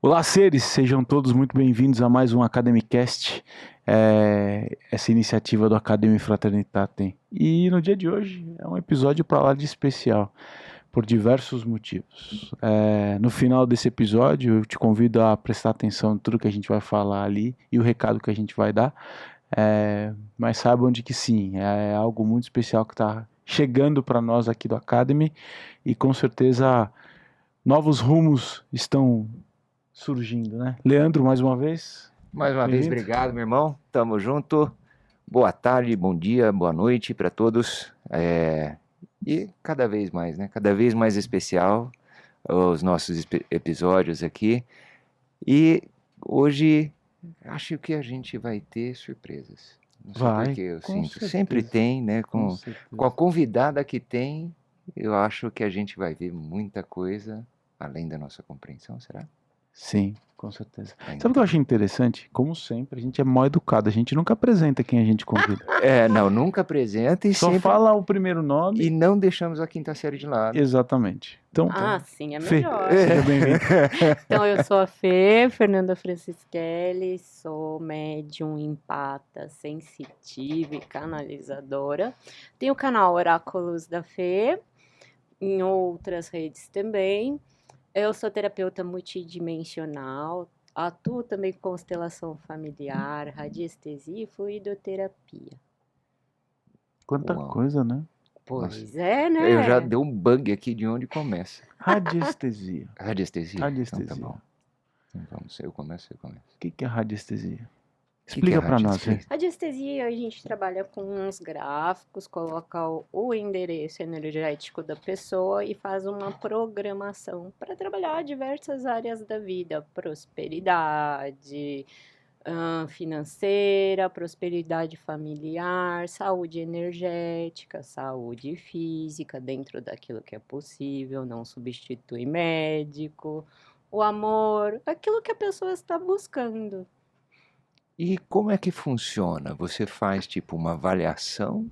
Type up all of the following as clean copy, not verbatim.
Olá, seres! Sejam todos muito bem-vindos a mais um Academicast, essa iniciativa do Academy Fraternitatem. E no dia de hoje é um episódio para lá de especial, por diversos motivos. No final desse episódio, eu te convido a prestar atenção em tudo que a gente vai falar ali e o recado que a gente vai dar, mas saibam de que sim, é algo muito especial que está chegando para nós aqui do Academy e com certeza novos rumos estão surgindo, né? Leandro, mais uma vez. Mais uma vez, obrigado, meu irmão. Tamo junto. Boa tarde, bom dia, boa noite para todos. E cada vez mais, né? Cada vez mais especial os nossos episódios aqui. E hoje acho que a gente vai ter surpresas. Não sei porque eu sinto. Certeza. Sempre tem, né? Com a convidada que tem, eu acho que a gente vai ver muita coisa além da nossa compreensão, será? Sim, com certeza. Sabe o que eu achei interessante? Como sempre, a gente é mal educado, a gente nunca apresenta quem a gente convida. Não, nunca apresenta e só sempre fala o primeiro nome. E não deixamos a quinta série de lado. Exatamente. Então, sim, é Fê, melhor. seja bem-vindo. Então, eu sou a Fê, Fernanda Francischelli, sou médium empata, sensitiva e canalizadora. Tenho o canal Oráculos da Fê, em outras redes também. Eu sou terapeuta multidimensional, atuo também com constelação familiar, radiestesia e fluidoterapia. Quanta coisa, né? Pois é, né? Eu já dei um bug aqui de onde começa. Radiestesia. Radiestesia? Radiestesia. Então, tá bom. Então, vamos, eu começo. O que é radiestesia? Explica para nós. Radiestesia, a gente trabalha com uns gráficos, coloca o endereço energético da pessoa e faz uma programação para trabalhar diversas áreas da vida, prosperidade financeira, prosperidade familiar, saúde energética, saúde física, dentro daquilo que é possível, não substitui médico, o amor, aquilo que a pessoa está buscando. E como é que funciona? Você faz tipo uma avaliação?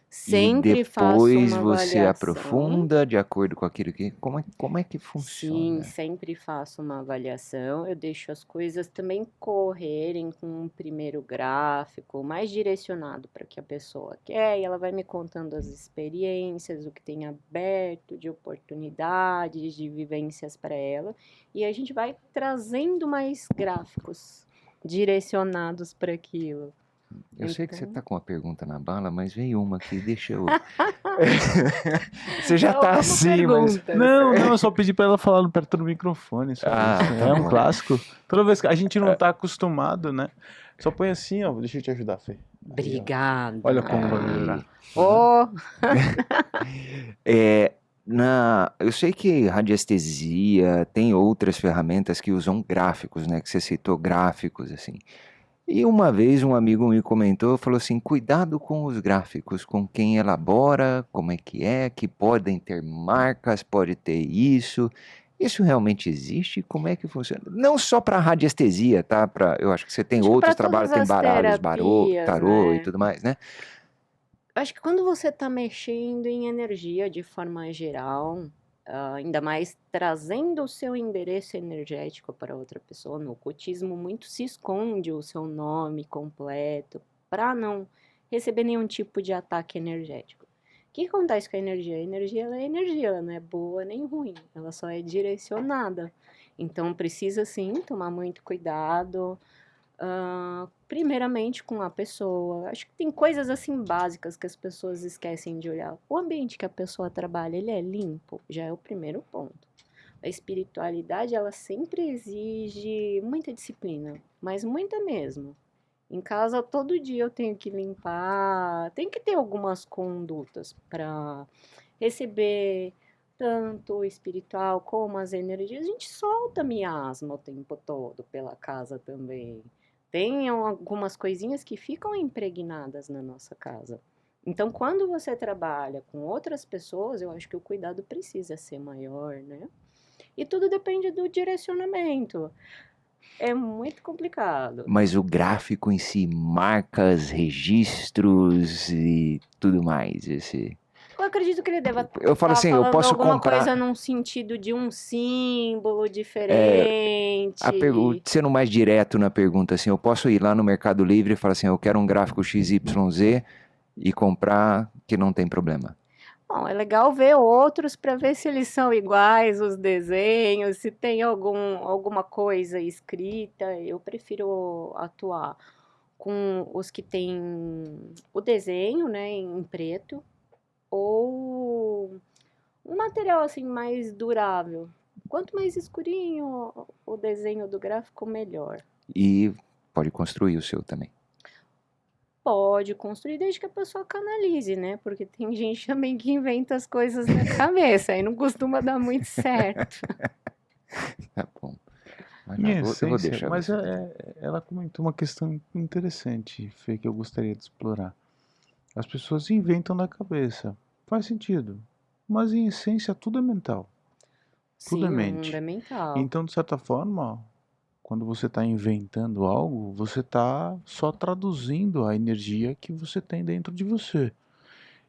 Sempre faço uma avaliação. Depois você aprofunda de acordo com aquilo que... Como é que funciona? Sim, sempre faço uma avaliação. Eu deixo as coisas também correrem com um primeiro gráfico mais direcionado para o que a pessoa quer. E ela vai me contando as experiências, o que tem aberto de oportunidades, de vivências para ela. E a gente vai trazendo mais gráficos direcionados para aquilo. Eu sei que você tá com uma pergunta na bala, mas veio uma aqui, deixa eu... Você já tá assim, mas... Não, eu só pedi pra ela falar perto do microfone. É um clássico. Toda vez que a gente não tá acostumado, né? Só põe assim, ó. Deixa eu te ajudar, Fê. Obrigada. Olha como vai melhorar. Eu sei que radiestesia tem outras ferramentas que usam gráficos, né? Que você citou gráficos, assim. E uma vez um amigo me comentou, falou assim, cuidado com os gráficos, com quem elabora, como é, que podem ter marcas, pode ter isso. Isso realmente existe? Como é que funciona? Não só para radiestesia, tá? Eu acho que você tem Acho que outros para trabalhos, todas tem as baralhos, terapias, tarô e né? tudo mais, né? Acho que quando você está mexendo em energia de forma geral, ainda mais trazendo o seu endereço energético para outra pessoa, no ocultismo muito se esconde o seu nome completo para não receber nenhum tipo de ataque energético. O que acontece com a energia? A energia ela é energia, ela não é boa nem ruim, ela só é direcionada. Então precisa sim tomar muito cuidado. Primeiramente com a pessoa. Acho que tem coisas assim básicas que as pessoas esquecem de olhar. O ambiente que a pessoa trabalha, ele é limpo, já é o primeiro ponto. A espiritualidade, ela sempre exige muita disciplina, mas muita mesmo. Em casa, todo dia eu tenho que limpar, tem que ter algumas condutas para receber tanto o espiritual como as energias. A gente solta miasma o tempo todo pela casa também. Tem algumas coisinhas que ficam impregnadas na nossa casa. Então, quando você trabalha com outras pessoas, eu acho que o cuidado precisa ser maior, né? E tudo depende do direcionamento. É muito complicado. Mas o gráfico em si, marcas, registros e tudo mais, esse... Eu acredito que ele deva Eu falo estar assim, eu falando posso alguma coisa comprar... num sentido de um símbolo diferente. Sendo mais direto na pergunta, assim, eu posso ir lá no Mercado Livre e falar assim, eu quero um gráfico XYZ e comprar que não tem problema. Bom, é legal ver outros para ver se eles são iguais, os desenhos, se tem alguma coisa escrita. Eu prefiro atuar com os que têm o desenho, né, em preto, ou um material assim mais durável. Quanto mais escurinho o desenho do gráfico, melhor. E pode construir o seu também. Pode construir desde que a pessoa canalize, né? Porque tem gente também que inventa as coisas na cabeça, aí não costuma dar muito certo. Tá bom. Mas Em eu vou essência, deixar mas você terminar. ela comentou uma questão interessante, Fê, que eu gostaria de explorar. As pessoas inventam na cabeça. Faz sentido. Mas em essência tudo é mental. Tudo é Sim, o mundo é mente. mental. Então, de certa forma, quando você está inventando algo, você está só traduzindo a energia que você tem dentro de você.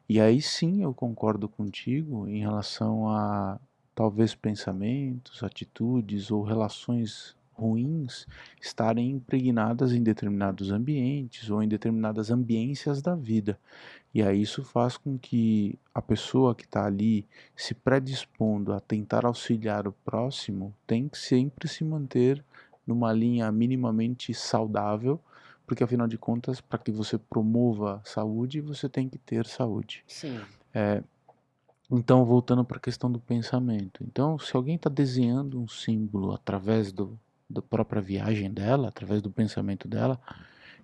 E aí sim eu concordo contigo em relação a talvez pensamentos, atitudes ou relações ruins estarem impregnadas em determinados ambientes ou em determinadas ambiências da vida. E aí isso faz com que a pessoa que está ali se predispondo a tentar auxiliar o próximo tem que sempre se manter numa linha minimamente saudável, porque afinal de contas, para que você promova saúde, você tem que ter saúde. Sim. Então, voltando para a questão do pensamento. Então, se alguém está desenhando um símbolo através da própria viagem dela, através do pensamento dela,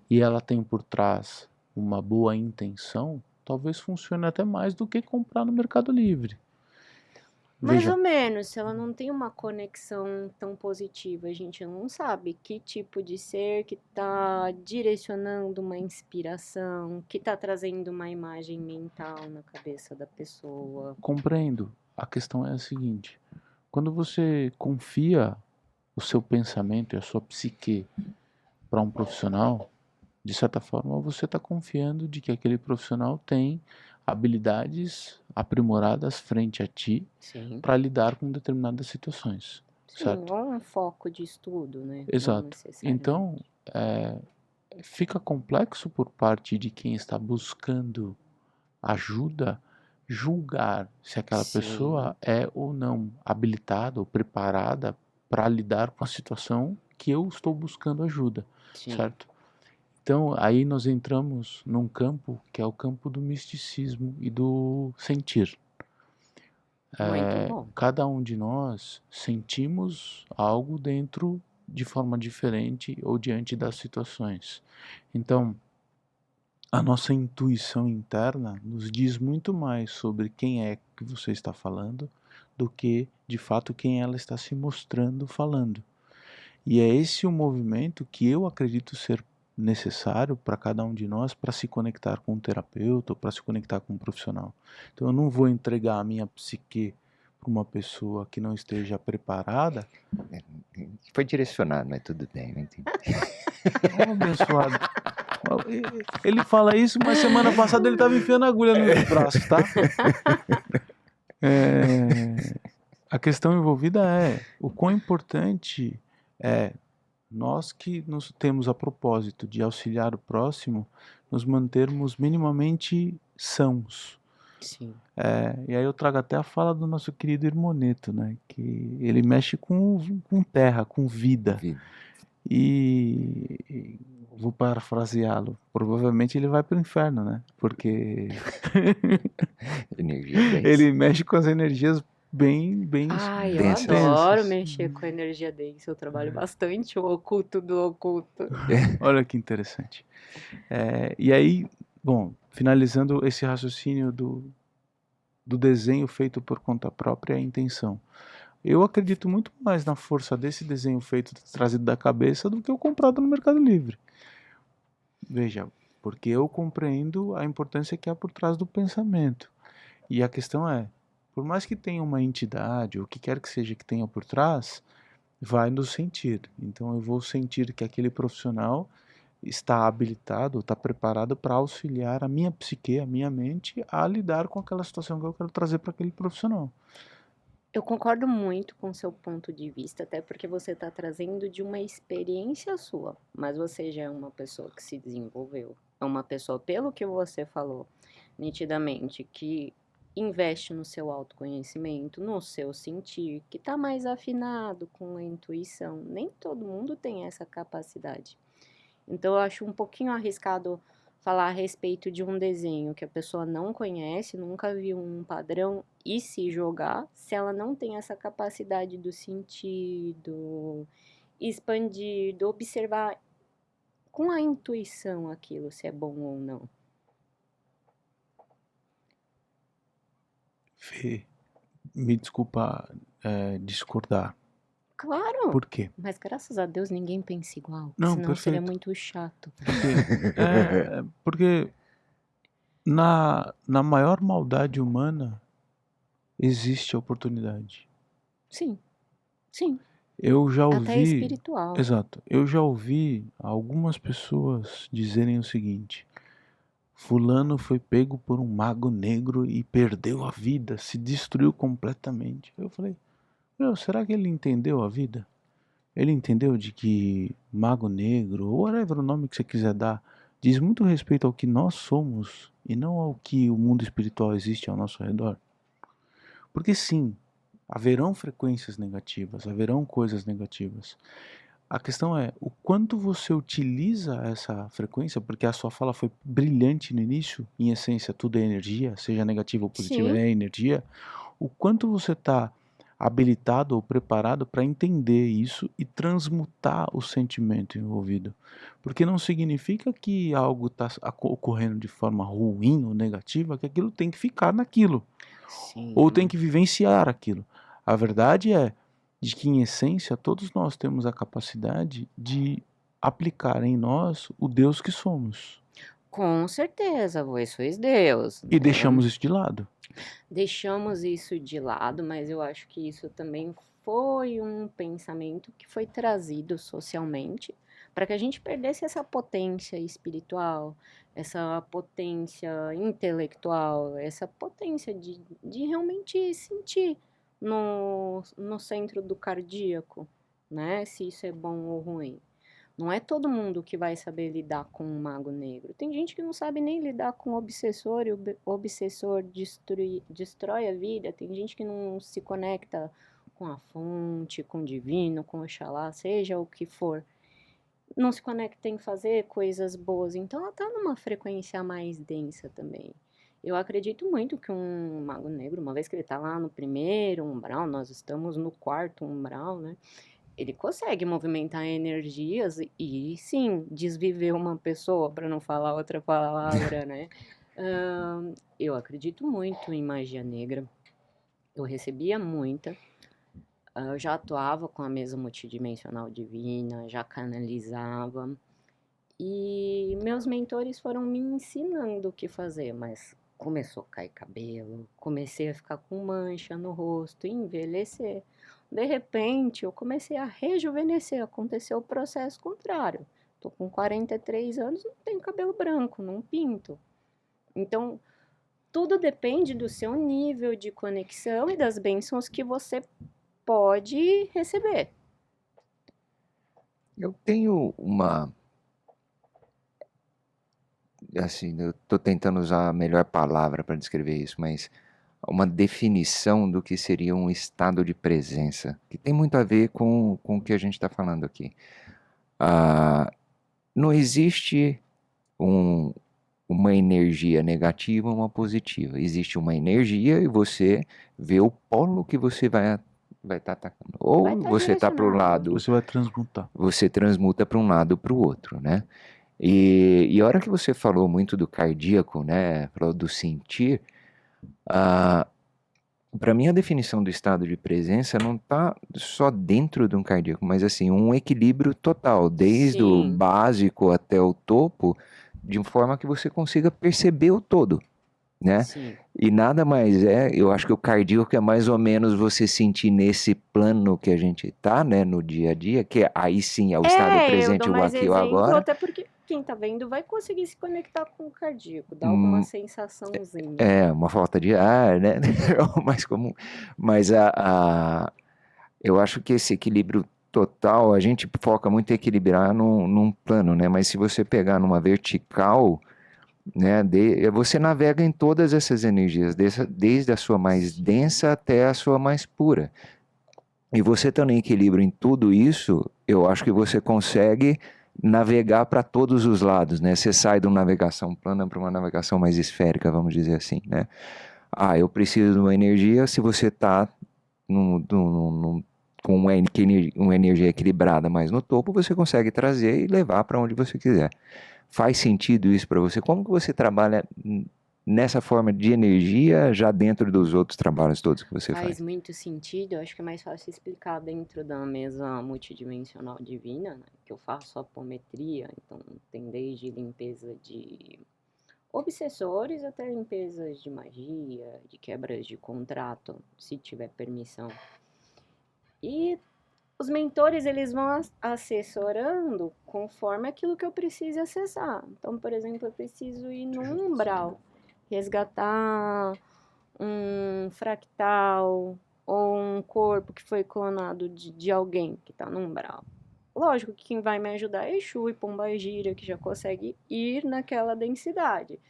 e ela tem por trás uma boa intenção, talvez funcione até mais do que comprar no Mercado Livre. Mais Veja, ou menos, se ela não tem uma conexão tão positiva, a gente não sabe que tipo de ser que está direcionando uma inspiração, que está trazendo uma imagem mental na cabeça da pessoa. compreendo. A questão é a seguinte: quando você confia o seu pensamento e a sua psique para um profissional, de certa forma você está confiando de que aquele profissional tem habilidades aprimoradas frente a ti Sim. para lidar com determinadas situações, Sim, certo? ou um foco de estudo, né? Não Exato. Então, necessariamente. é, fica complexo por parte de quem está buscando ajuda julgar se aquela Sim, pessoa é ou não habilitada ou preparada para lidar com a situação que eu estou buscando ajuda, sim. certo? Então, aí nós entramos num campo que é o campo do misticismo e do sentir. Muito bom. Cada um de nós sentimos algo dentro de forma diferente ou diante das situações. Então, a nossa intuição interna nos diz muito mais sobre quem é que você está falando do que, de fato, quem ela está se mostrando falando. E é esse o movimento que eu acredito ser necessário para cada um de nós para se conectar com um terapeuta ou para se conectar com um profissional. Então eu não vou entregar a minha psique para uma pessoa que não esteja preparada. Foi direcionado, mas tudo bem, não entendi. Oh, abençoado. Ele fala isso, mas semana passada ele estava enfiando agulha no meu braço, tá? A questão envolvida é o quão importante é nós que nos temos a propósito de auxiliar o próximo, nos mantermos minimamente sãos. Sim. E aí eu trago até a fala do nosso querido Irmoneto, né? Que ele mexe com terra, com vida. E vou parafraseá-lo. Provavelmente ele vai para o inferno, né? Porque Energia 10. ele mexe com as energias bem Ai, eu densas. adoro mexer com a energia densa. Eu trabalho bastante o oculto do oculto. Olha que interessante. E aí, bom, finalizando esse raciocínio do desenho feito por conta própria e a intenção. Eu acredito muito mais na força desse desenho feito, trazido da cabeça, do que o comprado no Mercado Livre. Veja, porque eu compreendo a importância que há por trás do pensamento. E a questão é, por mais que tenha uma entidade, ou o que quer que seja que tenha por trás, vai nos sentir. Então eu vou sentir que aquele profissional está habilitado, está preparado para auxiliar a minha psique, a minha mente, a lidar com aquela situação que eu quero trazer para aquele profissional. Eu concordo muito com o seu ponto de vista, até porque você está trazendo de uma experiência sua, mas você já é uma pessoa que se desenvolveu. É uma pessoa, pelo que você falou, nitidamente, que investe no seu autoconhecimento, no seu sentir, que está mais afinado com a intuição. Nem todo mundo tem essa capacidade. Então, eu acho um pouquinho arriscado falar a respeito de um desenho que a pessoa não conhece, nunca viu um padrão e se jogar, se ela não tem essa capacidade do sentir, do expandir, do observar com a intuição aquilo, se é bom ou não. Fê, me desculpa discordar. Claro, Por quê? mas graças a Deus ninguém pensa igual, Não, senão seria perfeito. muito chato. Porque na maior maldade humana existe a oportunidade. Sim, sim, Eu já até ouvi, espiritual. exato, eu já ouvi algumas pessoas dizerem o seguinte: fulano foi pego por um mago negro e perdeu a vida, se destruiu completamente. Eu falei, meu, será que ele entendeu a vida? Ele entendeu de que mago negro, ou whatever o nome que você quiser dar, diz muito respeito ao que nós somos e não ao que o mundo espiritual existe ao nosso redor? Porque sim, haverão frequências negativas, haverão coisas negativas. A questão é o quanto você utiliza essa frequência, porque a sua fala foi brilhante no início, em essência tudo é energia, seja negativa ou positiva, Sim, é energia. O quanto você está habilitado ou preparado para entender isso e transmutar o sentimento envolvido. Porque não significa que algo está ocorrendo de forma ruim ou negativa, que aquilo tem que ficar naquilo, ou tem sim. que vivenciar aquilo. A verdade é de que, em essência, todos nós temos a capacidade de aplicar em nós o Deus que somos. Com certeza, vós sois Deus, E né? deixamos isso de lado. Deixamos isso de lado, mas eu acho que isso também foi um pensamento que foi trazido socialmente para que a gente perdesse essa potência espiritual, essa potência intelectual, essa potência de realmente sentir no centro do cardíaco, né? Se isso é bom ou ruim. Não é todo mundo que vai saber lidar com um mago negro. Tem gente que não sabe nem lidar com o obsessor e o obsessor destrói a vida. Tem gente que não se conecta com a fonte, com o divino, com Oxalá, seja o que for. Não se conecta em fazer coisas boas. Então ela tá numa frequência mais densa também. Eu acredito muito que um mago negro, uma vez que ele tá lá no primeiro umbral, nós estamos no quarto umbral, né? ele consegue movimentar energias e sim, desviver uma pessoa, para não falar outra palavra, né? Eu acredito muito em magia negra. Eu recebia muita. Eu já atuava com a mesa multidimensional divina, já canalizava. E meus mentores foram me ensinando o que fazer, mas começou a cair cabelo, comecei a ficar com mancha no rosto, envelhecer. De repente, eu comecei a rejuvenescer, aconteceu o processo contrário. Tô com 43 anos, não tenho cabelo branco, não pinto. Então, tudo depende do seu nível de conexão e das bênçãos que você pode receber. Eu tenho assim, eu estou tentando usar a melhor palavra para descrever isso, mas uma definição do que seria um estado de presença, que tem muito a ver com o que a gente está falando aqui. Não existe uma energia negativa ou uma positiva. Existe uma energia e você vê o polo que você vai estar atacando. Ou Vai tá você está para o direcionado. lado, Você vai transmutar. você transmuta para um lado para o outro, né? E a hora que você falou muito do cardíaco, né? Falou do sentir, para mim a definição do estado de presença não está só dentro de um cardíaco, mas assim, um equilíbrio total, desde o Sim. básico até o topo, de forma que você consiga perceber o todo, né? Sim. E nada mais eu acho que o cardíaco é mais ou menos você sentir nesse plano que a gente tá, né, no dia a dia, que aí sim é o estado Eu presente, dou o mais aqui e o exemplo, agora. até porque quem tá vendo vai conseguir se conectar com o cardíaco, dar alguma Hum, sensaçãozinha. É, uma falta de ar, né? É o mais comum. Mas eu acho que esse equilíbrio total, a gente foca muito em equilibrar num plano, né? Mas se você pegar numa vertical, né, você navega em todas essas energias, desde a sua mais densa até a sua mais pura. E você estando em equilíbrio em tudo isso, eu acho que você consegue navegar para todos os lados, né? Você sai de uma navegação plana para uma navegação mais esférica, vamos dizer assim, né? Eu preciso de uma energia. Se você está com uma energia equilibrada mais no topo, você consegue trazer e levar para onde você quiser. Faz sentido isso para você? Como que você trabalha nessa forma de energia já dentro dos outros trabalhos todos que você Faz faz? muito sentido, eu acho que é mais fácil explicar dentro da mesa multidimensional divina, né, que eu faço apometria, então tem desde limpeza de obsessores até limpezas de magia, de quebras de contrato, se tiver permissão. E os mentores, eles vão assessorando conforme aquilo que eu preciso acessar. Então, por exemplo, eu preciso ir no umbral, resgatar um fractal ou um corpo que foi clonado de alguém que está no umbral. Lógico que quem vai me ajudar é Exu e Pombagira, que já consegue ir naquela densidade.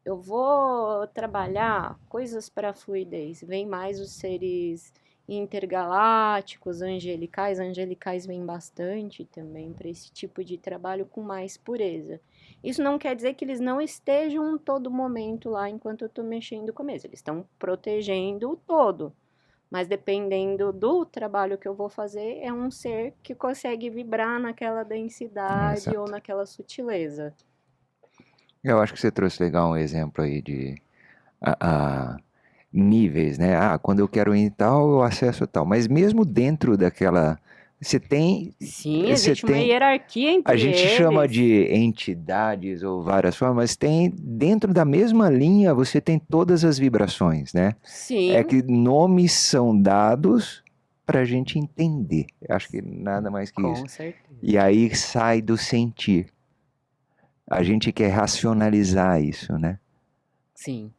Eu vou trabalhar coisas para fluidez. Vem mais os seres intergalácticos, angelicais. Angelicais vem bastante também para esse tipo de trabalho com mais pureza. Isso não quer dizer que eles não estejam todo momento lá enquanto eu estou mexendo com a mesa. Eles estão protegendo o todo. Mas dependendo do trabalho que eu vou fazer, é um ser que consegue vibrar naquela densidade ou Exato. naquela sutileza. Eu acho que você trouxe legal um exemplo aí de níveis, né? Quando eu quero ir em tal, eu acesso tal. Mas mesmo dentro daquela, você tem, Sim, você existe uma tem, hierarquia a entre gente chama eles. de entidades ou várias formas, mas tem dentro da mesma linha você tem todas as vibrações, né? É Sim, que nomes são dados para a gente entender. Eu acho que nada mais que isso. com certeza. E aí sai do sentir. A gente quer racionalizar isso, né? Sim.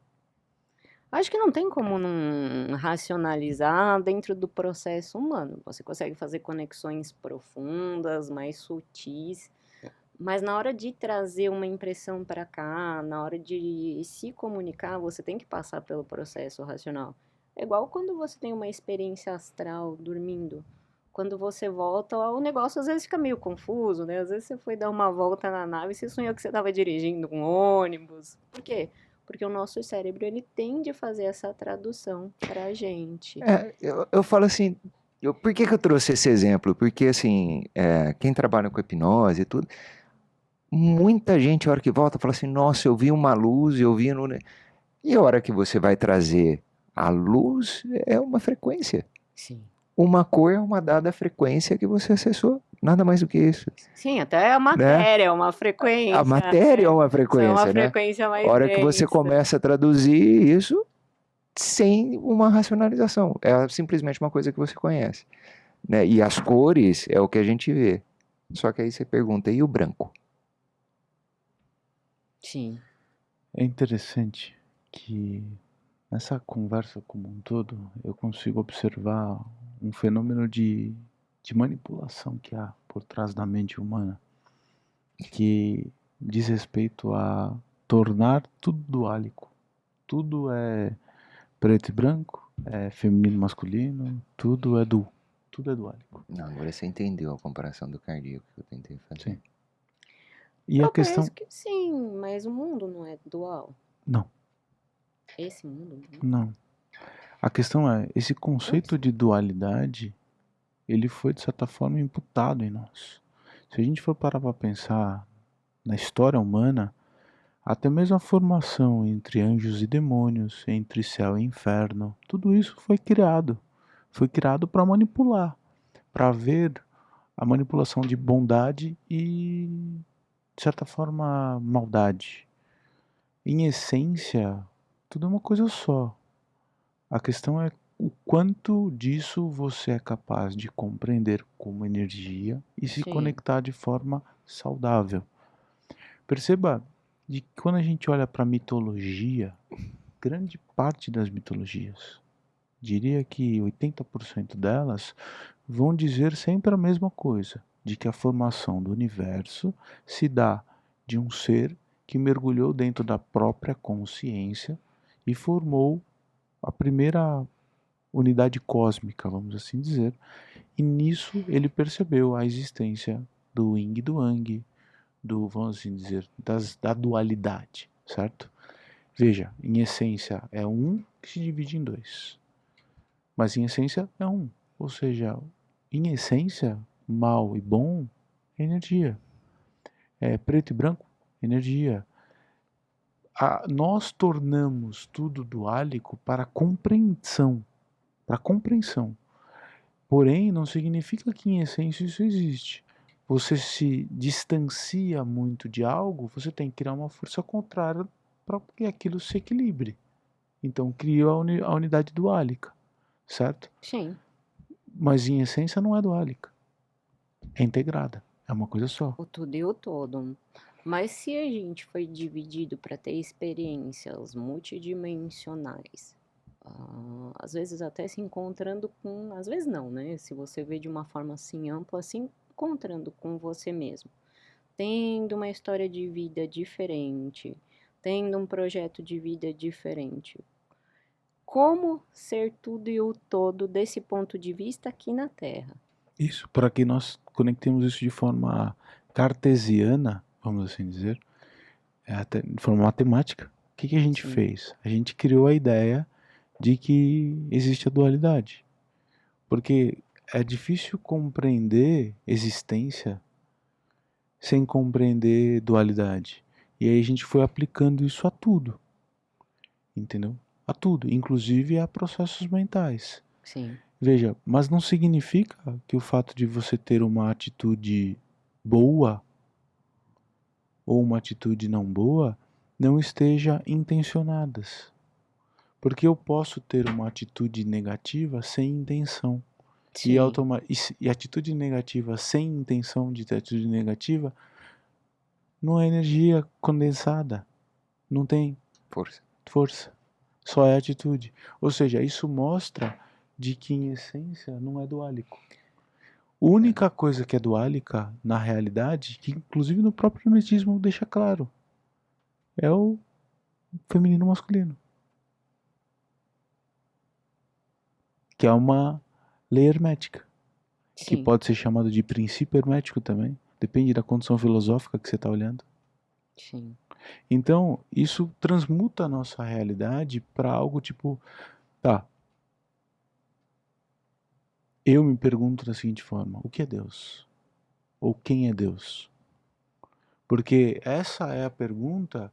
Acho que não tem como não racionalizar dentro do processo humano. Você consegue fazer conexões profundas, mais sutis, mas na hora de trazer uma impressão para cá, na hora de se comunicar, você tem que passar pelo processo racional. É igual quando você tem uma experiência astral dormindo. Quando você volta, o negócio às vezes fica meio confuso, né? Às vezes você foi dar uma volta na nave e você sonhou que você estava dirigindo um ônibus. Por quê? Porque o nosso cérebro, ele tende a fazer essa tradução pra gente. Eu falo assim, Por que que eu trouxe esse exemplo? Porque, assim, quem trabalha com hipnose e tudo, muita gente, a hora que volta, fala assim, nossa, eu vi uma luz, eu vi no... E a hora que você vai trazer a luz, é uma frequência. Sim. Uma cor é uma dada frequência que você acessou. Nada mais do que isso, Sim, até a né? matéria é uma A frequência, matéria é né? uma Só é uma frequência, né? frequência A mais hora que você densa. começa a traduzir isso sem uma racionalização, é simplesmente uma coisa que você conhece, né? E as cores é o que a gente vê. Só que aí você pergunta, e o branco? Sim. É interessante que nessa conversa como um todo eu consigo observar um fenômeno de manipulação que há por trás da mente humana, que diz respeito a tornar tudo duálico. Tudo é preto e branco, é feminino e masculino, tudo é duálico. Não, agora você entendeu a comparação do cardíaco que eu tentei fazer. Sim. E a Eu questão. penso que sim, mas o mundo não é dual. Não, Esse mundo não. não. A questão é, esse conceito de dualidade, ele foi de certa forma imputado em nós. Se a gente for parar para pensar na história humana, até mesmo a formação entre anjos e demônios, entre céu e inferno, tudo isso foi criado. Foi criado para manipular, para ver a manipulação de bondade e, de certa forma, maldade. Em essência, tudo é uma coisa só. A questão é o quanto disso você é capaz de compreender como energia e se Sim. conectar de forma saudável. Perceba de que quando a gente olha para a mitologia, grande parte das mitologias, diria que 80% delas, vão dizer sempre a mesma coisa, de que a formação do universo se dá de um ser que mergulhou dentro da própria consciência e formou a primeira unidade cósmica, vamos assim dizer, e nisso ele percebeu a existência do yin e do yang, do, vamos assim dizer, da dualidade, certo? Veja, em essência é um que se divide em dois, mas em essência é um, ou seja, em essência, mal e bom é energia, é preto e branco, energia. Nós tornamos tudo duálico para compreensão. Porém, não significa que em essência isso existe. Você se distancia muito de algo, você tem que criar uma força contrária para que aquilo se equilibre. Então, cria a unidade duálica, certo? Sim. Mas em essência não é duálica, é integrada, é uma coisa só. O tudo e o todo. Mas se a gente foi dividido para ter experiências multidimensionais, às vezes até se encontrando com. Às vezes não, né? Se você vê de uma forma assim ampla, se encontrando com você mesmo, tendo uma história de vida diferente, tendo um projeto de vida diferente. Como ser tudo e o todo desse ponto de vista aqui na Terra? Isso, para que nós conectemos isso de forma cartesiana, vamos assim dizer, até de forma matemática. O que a gente Sim. fez? A gente criou a ideia de que existe a dualidade. Porque é difícil compreender existência sem compreender dualidade. E aí a gente foi aplicando isso a tudo, entendeu? A tudo, inclusive a processos mentais. Sim. Veja, mas não significa que o fato de você ter uma atitude boa ou uma atitude não boa não esteja intencionadas. Porque eu posso ter uma atitude negativa sem intenção. Sim. E atitude negativa sem intenção de ter atitude negativa não é energia condensada. Não tem força. Só é atitude. Ou seja, isso mostra de que em essência não é duálico. A única coisa que é duálica na realidade, que inclusive no próprio hermetismo deixa claro, é o feminino masculino. Que é uma lei hermética. Que Sim. pode ser chamado de princípio hermético também. Depende da condição filosófica que você está olhando. Sim. Então, isso transmuta a nossa realidade para algo tipo, tá, eu me pergunto da seguinte forma: o que é Deus? Ou quem é Deus? Porque essa é a pergunta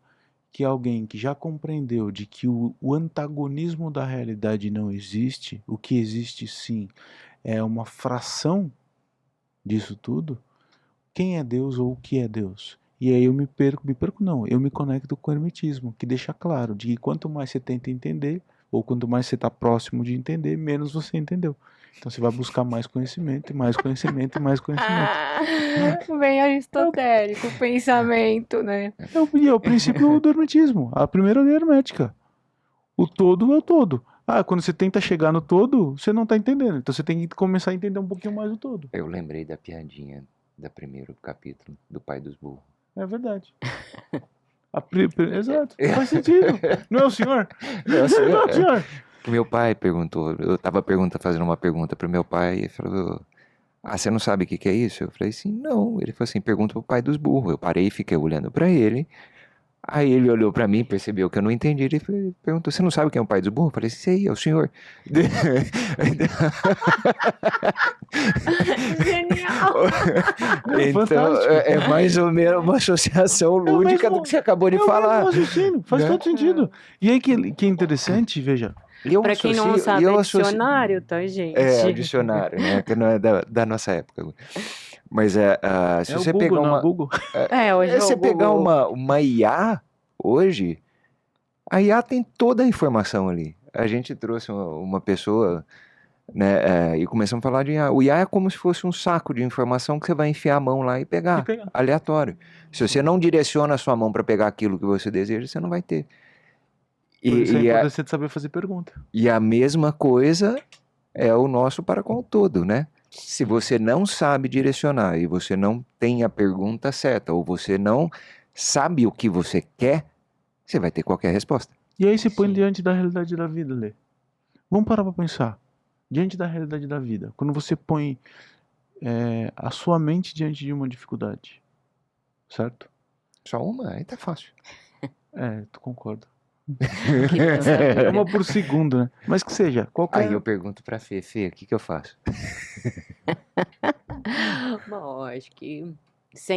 que alguém que já compreendeu de que o antagonismo da realidade não existe, o que existe sim é uma fração disso tudo, quem é Deus ou o que é Deus? E aí eu me perco não, eu me conecto com o hermetismo, que deixa claro de que quanto mais você tenta entender, ou quanto mais você está próximo de entender, menos você entendeu. Então você vai buscar mais conhecimento, e mais conhecimento, e mais conhecimento. Bem aristotélico o pensamento, né? É o princípio do hermetismo, a primeira lei hermética. O todo é o todo. Ah, quando você tenta chegar no todo, você não está entendendo. Então você tem que começar a entender um pouquinho mais o todo. Eu lembrei da piadinha do primeiro capítulo do Pai dos Burros. É verdade. Exato. Faz sentido. Não é o senhor? Não, senhor. Não é o senhor. Que meu pai perguntou, eu estava fazendo uma pergunta pro meu pai e ele falou: "Ah, você não sabe o que que é isso?" Eu falei assim: "Não." Ele falou assim: "Pergunta pro Pai dos Burros." Eu parei e fiquei olhando para ele. Aí ele olhou para mim, percebeu que eu não entendi, ele perguntou: "Você não sabe quem é o Pai dos Burros?" Eu falei: "Sei, é o senhor." Genial! Então, Fantástico. é mais ou menos uma associação lúdica do que você acabou de É o falar. mesmo raciocínio, faz Né? todo sentido. E aí que é interessante, veja. Pra quem não sabe, é dicionário, tá, gente? É, o dicionário, né? Que não é da nossa época. Mas se É o você Google, pegar não é o uma. Google. Hoje Se você o pegar Google. uma IA hoje, a IA tem toda a informação ali. A gente trouxe uma pessoa, né? E começamos a falar de IA. O IA é como se fosse um saco de informação que você vai enfiar a mão lá e pegar. Aleatório. Se você não direciona a sua mão para pegar aquilo que você deseja, você não vai ter. Por isso a E importância de saber fazer pergunta. a mesma coisa é o nosso para com o todo, né? Se você não sabe direcionar e você não tem a pergunta certa, ou você não sabe o que você quer, você vai ter qualquer resposta. E aí se põe Sim. diante da realidade da vida, Lê. Vamos parar pra pensar. Diante da realidade da vida. Quando você põe a sua mente diante de uma dificuldade. Certo? Só uma, aí tá fácil. Tu concordo. Que pensa É bem. uma por segundo, né? Mas que seja, qualquer. Aí eu pergunto pra Fê, o que eu faço? Bom, acho que.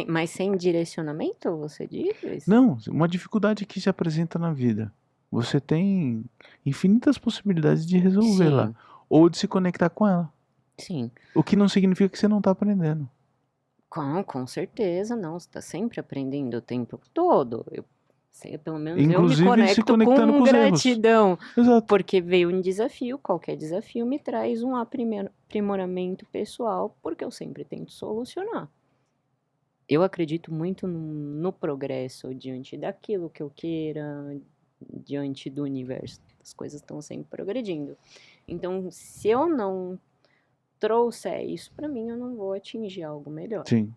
Mas sem direcionamento, você diz? Não, uma dificuldade que se apresenta na vida. Você tem infinitas possibilidades de resolvê-la. Sim, Ou de se conectar com ela. sim. O que não significa que você não está aprendendo. Com certeza, não. Você tá sempre aprendendo o tempo todo. Eu sei, pelo menos eu me Inclusive se conecto conectando com com os erros. gratidão. Exato. Porque veio um desafio, qualquer desafio me traz um aprimoramento pessoal, porque eu sempre tento solucionar. Eu acredito muito no progresso diante daquilo que eu queira, diante do universo. As coisas estão sempre progredindo. Então, se eu não trouxer isso pra mim, eu não vou atingir algo melhor. Sim.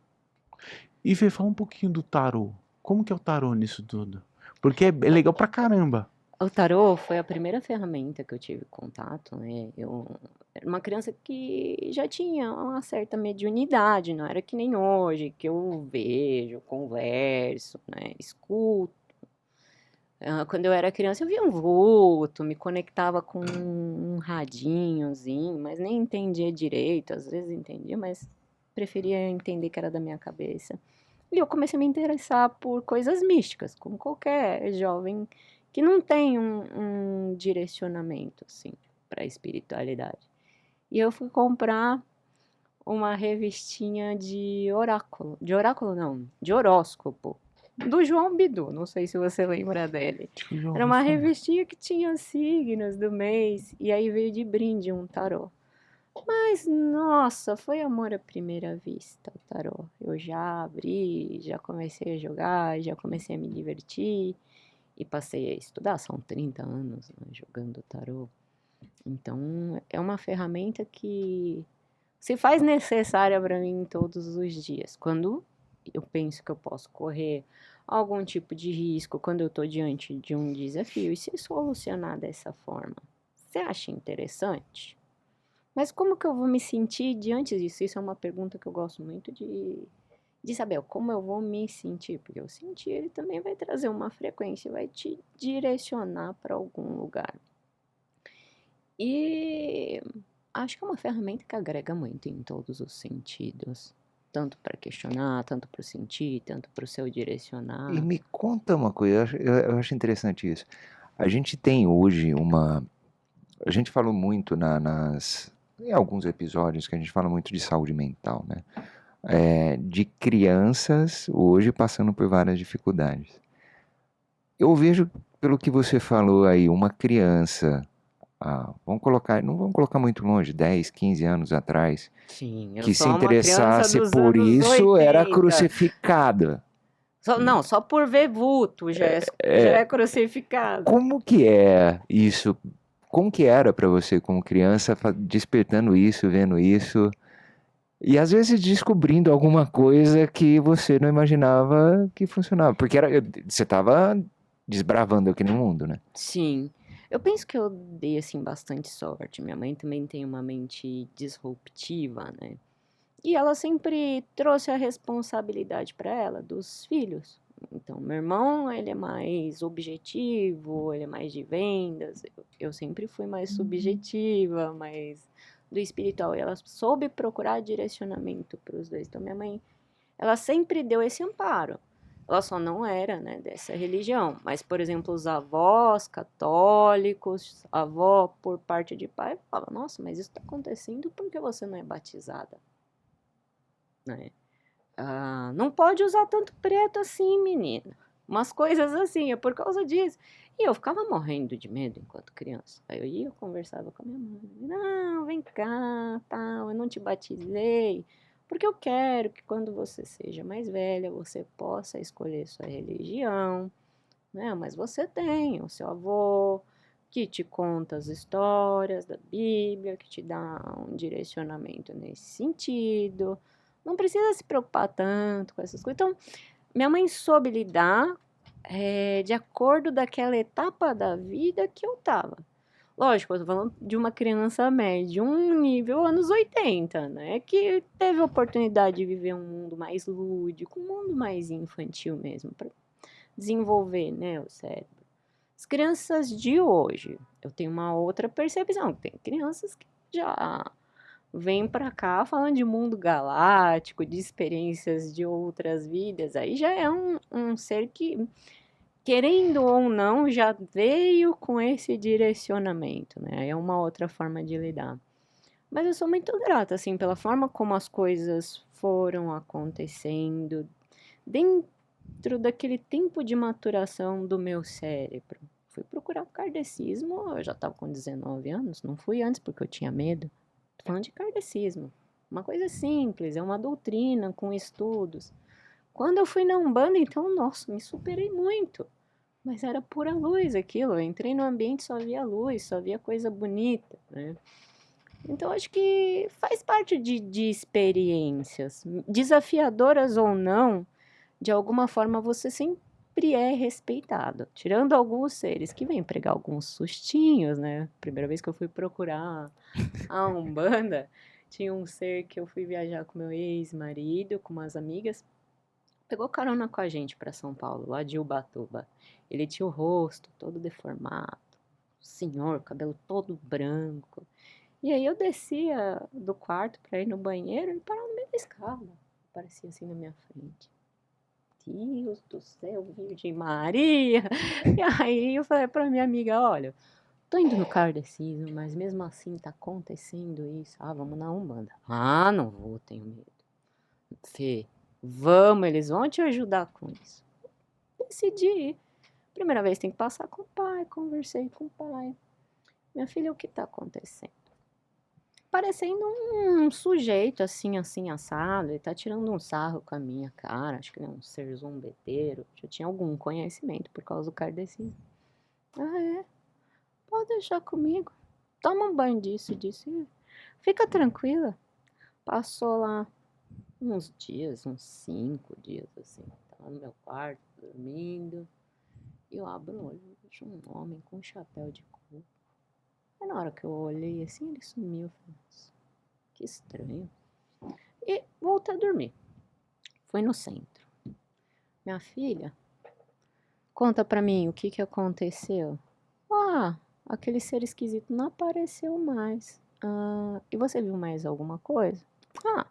E Fê, fala um pouquinho do tarô. Como que é o tarô nisso tudo? Porque é legal pra caramba. O tarô foi a primeira ferramenta que eu tive contato, né? Eu era uma criança que já tinha uma certa mediunidade, não era que nem hoje, que eu vejo, converso, né? Escuto. Quando eu era criança, eu via um vulto, me conectava com um radinhozinho, mas nem entendia direito. Às vezes entendia, mas preferia entender que era da minha cabeça. E eu comecei a me interessar por coisas místicas, como qualquer jovem que não tem um direcionamento, assim, para a espiritualidade. E eu fui comprar uma revistinha de oráculo não, de horóscopo, do João Bidu, não sei se você lembra dele. Era uma revistinha que tinha signos do mês, e aí veio de brinde um tarô. Mas, nossa, foi amor à primeira vista, o tarô. Eu já abri, já comecei a jogar, já comecei a me divertir e passei a estudar. São 30 anos, né, jogando tarô. Então, é uma ferramenta que se faz necessária para mim todos os dias. Quando eu penso que eu posso correr algum tipo de risco, quando eu estou diante de um desafio e se solucionar dessa forma, você acha interessante? Mas como que eu vou me sentir diante disso? Isso é uma pergunta que eu gosto muito de saber. Como eu vou me sentir? Porque o sentir, ele também vai trazer uma frequência, vai te direcionar para algum lugar. E acho que é uma ferramenta que agrega muito em todos os sentidos. Tanto para questionar, tanto para o sentir, tanto para o seu E direcionar. me conta uma coisa, eu acho interessante isso. A gente tem hoje a gente falou muito em alguns episódios que a gente fala muito de saúde mental, né? De crianças hoje passando por várias dificuldades. Eu vejo, pelo que você falou aí, uma criança, não vamos colocar muito longe, 10, 15 anos atrás, Sim, eu que se sou uma criança interessasse dos por anos isso, era 80. crucificada. Não, só por ver vulto já é crucificado. Como que é isso? Como que era para você como criança, despertando isso, vendo isso, e às vezes descobrindo alguma coisa que você não imaginava que funcionava? Porque você estava desbravando aqui no mundo, né? Sim. Eu penso que eu dei, assim, bastante sorte. Minha mãe também tem uma mente disruptiva, né? E ela sempre trouxe a responsabilidade para ela dos filhos. Então, meu irmão, ele é mais objetivo, ele é mais de vendas. Eu sempre fui mais subjetiva, mais do espiritual. E ela soube procurar direcionamento para os dois. Então, minha mãe, ela sempre deu esse amparo. Ela só não era, né, dessa religião. Mas, por exemplo, os avós católicos, a avó por parte de pai, fala: nossa, mas isso está acontecendo porque você não é batizada, né? Não pode usar tanto preto assim, menina. Umas coisas assim, é por causa disso. E eu ficava morrendo de medo enquanto criança. Aí eu ia, conversava com a minha mãe. Não, vem cá, tal, eu não te batizei. Porque eu quero que quando você seja mais velha, você possa escolher sua religião, né? Mas você tem o seu avô, que te conta as histórias da Bíblia, que te dá um direcionamento nesse sentido. Não precisa se preocupar tanto com essas coisas. Então, minha mãe soube lidar de acordo daquela etapa da vida que eu tava. Lógico, eu tô falando de uma criança média, um nível anos 80, né? Que teve a oportunidade de viver um mundo mais lúdico, um mundo mais infantil mesmo, para desenvolver, né, o cérebro. As crianças de hoje, eu tenho uma outra percepção. Tem crianças que já vêm para cá falando de mundo galáctico, de experiências de outras vidas. Aí já é um ser que, querendo ou não, já veio com esse direcionamento, né? É uma outra forma de lidar. Mas eu sou muito grata, assim, pela forma como as coisas foram acontecendo dentro daquele tempo de maturação do meu cérebro. Fui procurar o kardecismo, eu já estava com 19 anos, não fui antes porque eu tinha medo. Tô falando de kardecismo. Uma coisa simples, é uma doutrina com estudos. Quando eu fui na Umbanda, então, nossa, me superei muito. Mas era pura luz aquilo. Eu entrei no ambiente, só via luz, só via coisa bonita, né? Então, acho que faz parte de experiências, desafiadoras ou não, de alguma forma você sempre é respeitado. Tirando alguns seres que vêm pregar alguns sustinhos, né? Primeira vez que eu fui procurar a Umbanda, tinha um ser que eu fui viajar com meu ex-marido, com umas amigas, pegou carona com a gente para São Paulo, lá de Ubatuba. Ele tinha o rosto todo deformado, senhor, cabelo todo branco. E aí eu descia do quarto para ir no banheiro e parava no meio da escada. Aparecia assim na minha frente. Deus do céu, Virgem Maria. E aí eu falei pra minha amiga: olha, tô indo no kardecismo, mas mesmo assim tá acontecendo isso. Vamos na Umbanda. Não vou, tenho medo. Fê, vamos, eles vão te ajudar com isso. Decidi ir. Primeira vez tem que passar com o pai, conversei com o pai. Minha filha, o que tá acontecendo? Parecendo um sujeito assim, assim, assado. Ele tá tirando um sarro com a minha cara. Acho que ele é um ser zombeteiro. Já tinha algum conhecimento por causa do kardecismo. É? Pode deixar comigo. Toma um banho disso. Fica tranquila. Passou lá uns dias, uns 5 dias assim. Tava no meu quarto, dormindo. E eu abro o olho e vejo um homem com um chapéu de couro. Aí na hora que eu olhei assim, ele sumiu. Eu falei: nossa, que estranho. E voltei a dormir. Fui no centro. Minha filha, conta pra mim o que aconteceu. Aquele ser esquisito não apareceu mais. E você viu mais alguma coisa? Ah,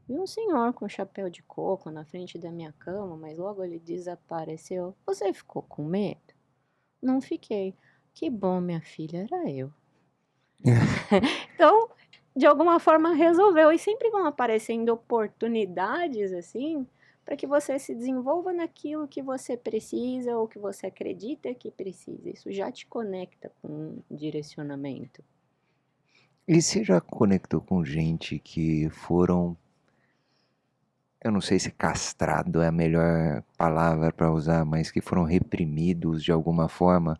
vi um senhor com chapéu de coco na frente da minha cama, mas logo ele desapareceu. Você ficou com medo? Não fiquei. Que bom, minha filha, era eu. Então, de alguma forma resolveu. E sempre vão aparecendo oportunidades assim para que você se desenvolva naquilo que você precisa ou que você acredita que precisa. Isso já te conecta com um direcionamento. E você já conectou com gente que foram, eu não sei se castrado é a melhor palavra para usar, mas que foram reprimidos de alguma forma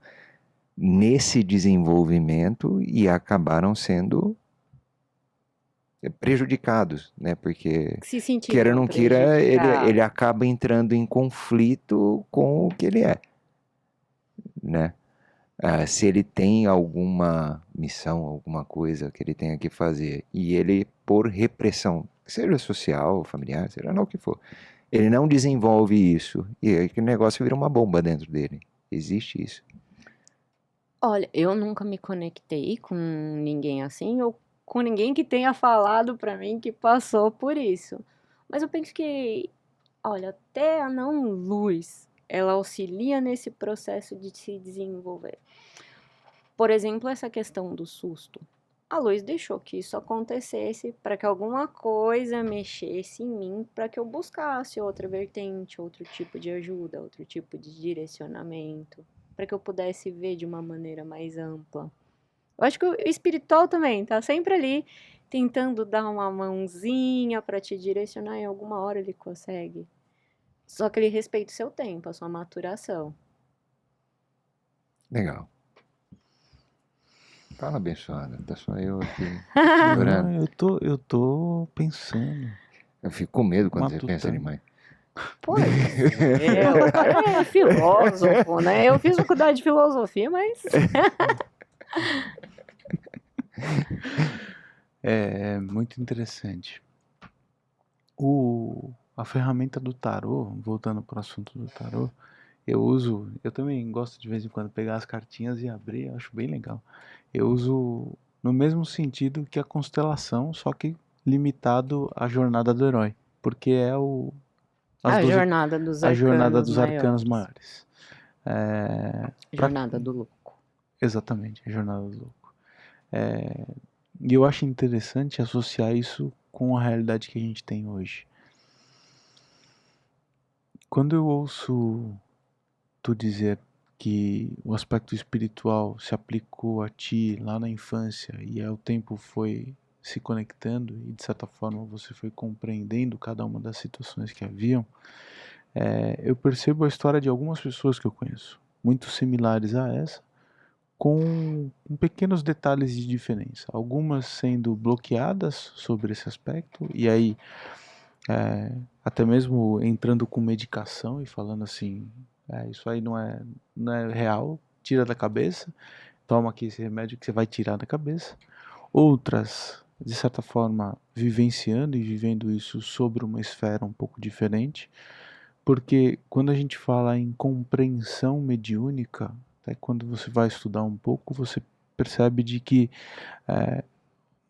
nesse desenvolvimento e acabaram sendo prejudicados, né? Porque, Se queira ou sentiram não queira, ele prejudicados. acaba entrando em conflito com o que ele é, né? Se ele tem alguma missão, alguma coisa que ele tenha que fazer, e ele, por repressão, seja social, familiar, seja lá o que for, ele não desenvolve isso, e aí que o negócio vira uma bomba dentro dele. Existe isso. Olha, eu nunca me conectei com ninguém assim, ou com ninguém que tenha falado pra mim que passou por isso. Mas eu penso que, olha, até a não luz, ela auxilia nesse processo de se desenvolver. Por exemplo, essa questão do susto. A luz deixou que isso acontecesse para que alguma coisa mexesse em mim, para que eu buscasse outra vertente, outro tipo de ajuda, outro tipo de direcionamento, para que eu pudesse ver de uma maneira mais ampla. Eu acho que o espiritual também tá sempre ali tentando dar uma mãozinha para te direcionar, e alguma hora ele consegue. Só que ele respeita o seu tempo, a sua maturação. Legal. Fala, abençoada. Tá só eu aqui Não, segurando. eu tô pensando, Eu fico com medo quando você pensa matutando. demais. Pois é, o cara é filósofo, né? Eu fiz faculdade de filosofia, mas É muito interessante. A ferramenta do tarô, voltando para o assunto do tarô, eu também gosto de vez em quando pegar as cartinhas e abrir, eu acho bem legal. Eu uso no mesmo sentido que a constelação, só que limitado à jornada do herói, porque é as a 12, jornada dos a jornada arcanos dos arcanos maiores. maiores. Pra, Jornada do louco. exatamente, a jornada do louco. E eu acho interessante associar isso com a realidade que a gente tem hoje. Quando eu ouço tu dizer que o aspecto espiritual se aplicou a ti lá na infância e ao tempo foi se conectando e de certa forma você foi compreendendo cada uma das situações que haviam, eu percebo a história de algumas pessoas que eu conheço, muito similares a essa, com pequenos detalhes de diferença. Algumas sendo bloqueadas sobre esse aspecto, e aí até mesmo entrando com medicação e falando assim, isso aí não é real, tira da cabeça, toma aqui esse remédio que você vai tirar da cabeça. Outras, de certa forma, vivenciando e vivendo isso sobre uma esfera um pouco diferente, porque quando a gente fala em compreensão mediúnica, até quando você vai estudar um pouco, você percebe de que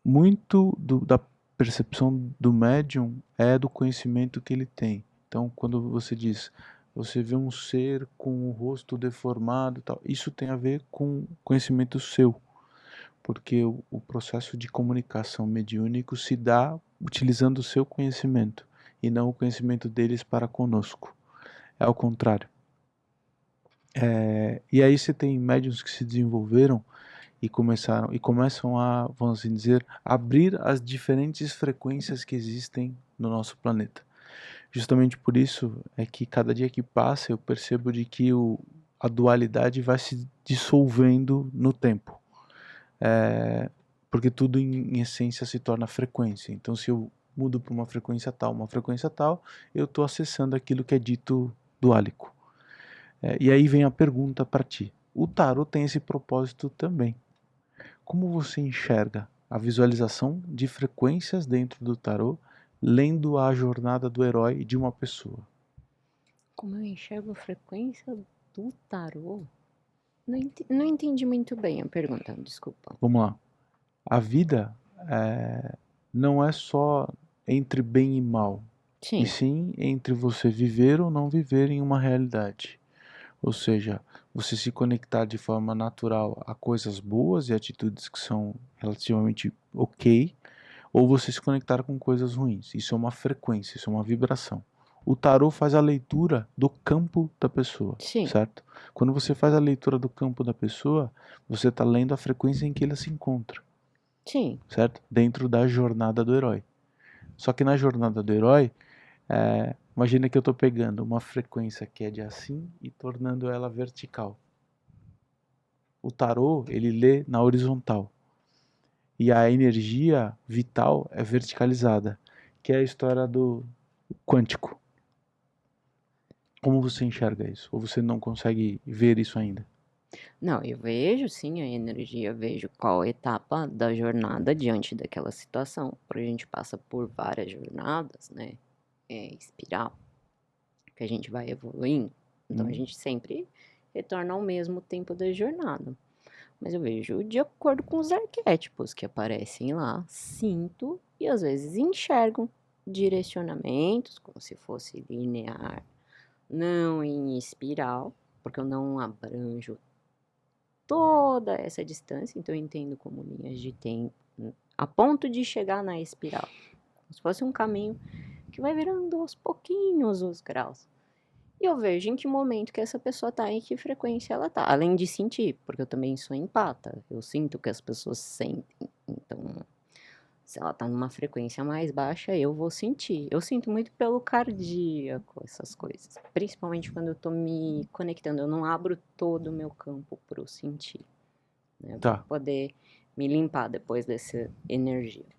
muito da percepção do médium é do conhecimento que ele tem. Então, quando você diz, você vê um ser com o rosto deformado, e tal, isso tem a ver com conhecimento seu, porque o processo de comunicação mediúnico se dá utilizando o seu conhecimento e não o conhecimento deles para conosco. É ao contrário. E aí você tem médiuns que se desenvolveram e começam a, vamos assim dizer, abrir as diferentes frequências que existem no nosso planeta. Justamente por isso é que cada dia que passa eu percebo de que a dualidade vai se dissolvendo no tempo. Porque tudo em essência se torna frequência. Então se eu mudo para uma frequência tal, eu estou acessando aquilo que é dito duálico. E aí vem a pergunta para ti. O tarot tem esse propósito também. Como você enxerga a visualização de frequências dentro do tarô, lendo a jornada do herói de uma pessoa? Como eu enxergo a frequência do tarô? Não entendi muito bem a pergunta, desculpa. Vamos lá. A vida não é só entre bem e mal, e Sim, sim entre você viver ou não viver em uma realidade. Ou seja, você se conectar de forma natural a coisas boas e atitudes que são relativamente ok, ou você se conectar com coisas ruins. Isso é uma frequência, isso é uma vibração. O tarô faz a leitura do campo da pessoa, sim, certo? Quando você faz a leitura do campo da pessoa, você está lendo a frequência em que ela se encontra, sim. certo? Dentro da jornada do herói. Só que na jornada do herói, imagina que eu estou pegando uma frequência que é de assim e tornando ela vertical. O tarô, ele lê na horizontal. E a energia vital é verticalizada, que é a história do quântico. Como você enxerga isso? Ou você não consegue ver isso ainda? Não, eu vejo sim a energia, vejo qual etapa da jornada diante daquela situação. Porque a gente passa por várias jornadas, né? É espiral, que a gente vai evoluindo. Então a gente sempre retorna ao mesmo tempo da jornada. Mas eu vejo de acordo com os arquétipos que aparecem lá, sinto e às vezes enxergo direcionamentos, como se fosse linear, não em espiral, porque eu não abranjo toda essa distância, então eu entendo como linhas de tempo, a ponto de chegar na espiral, como se fosse um caminho que vai virando aos pouquinhos os graus. E eu vejo em que momento que essa pessoa tá e que frequência ela tá. Além de sentir, porque eu também sou empata. Eu sinto o que as pessoas sentem. Então, se ela tá numa frequência mais baixa, eu vou sentir. Eu sinto muito pelo cardíaco, essas coisas. Principalmente quando eu tô me conectando. Eu não abro todo o meu campo pro sentir, né? Pra Tá, poder me limpar depois dessa energia.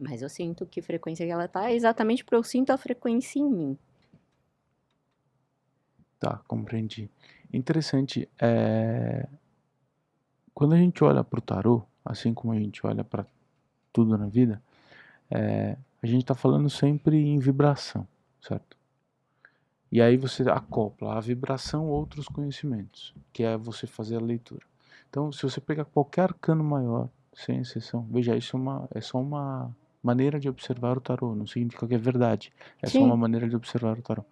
Mas eu sinto que frequência que ela tá é exatamente porque eu sinto a frequência em mim. tá, compreendi. Interessante, quando a gente olha para o tarô, assim como a gente olha para tudo na vida, a gente está falando sempre em vibração, certo? E aí você acopla a vibração a outros conhecimentos, que é você fazer a leitura. Então, se você pegar qualquer arcano maior, sem exceção, veja, isso é só uma maneira de observar o tarô, não significa que é verdade, é só uma Sim, maneira de observar o tarô.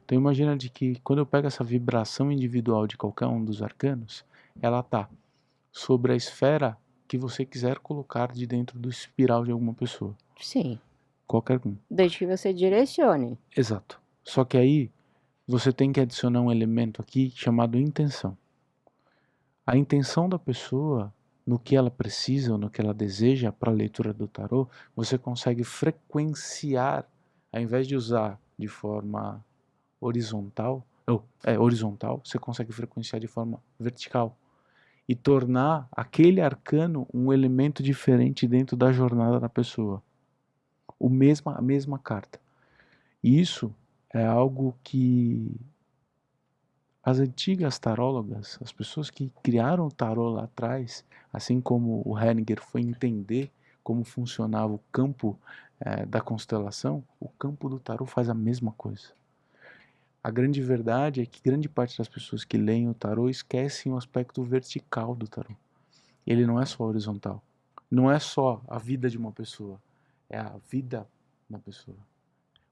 Então imagina de que quando eu pego essa vibração individual de qualquer um dos arcanos, ela tá sobre a esfera que você quiser colocar de dentro do espiral de alguma pessoa, sim. qualquer um. Desde que você direcione. Exato. Só que aí você tem que adicionar um elemento aqui chamado intenção. A intenção da pessoa no que ela precisa ou no que ela deseja para a leitura do tarô, você consegue frequenciar, ao invés de usar de forma horizontal, horizontal, você consegue frequenciar de forma vertical e tornar aquele arcano um elemento diferente dentro da jornada da pessoa. A mesma carta. E isso é algo que as antigas tarólogas, as pessoas que criaram o tarô lá atrás, assim como o Henniger foi entender como funcionava o campo da constelação, o campo do tarô faz a mesma coisa. A grande verdade é que grande parte das pessoas que leem o tarô esquecem o aspecto vertical do tarô. Ele não é só horizontal. Não é só a vida de uma pessoa. É a vida da pessoa.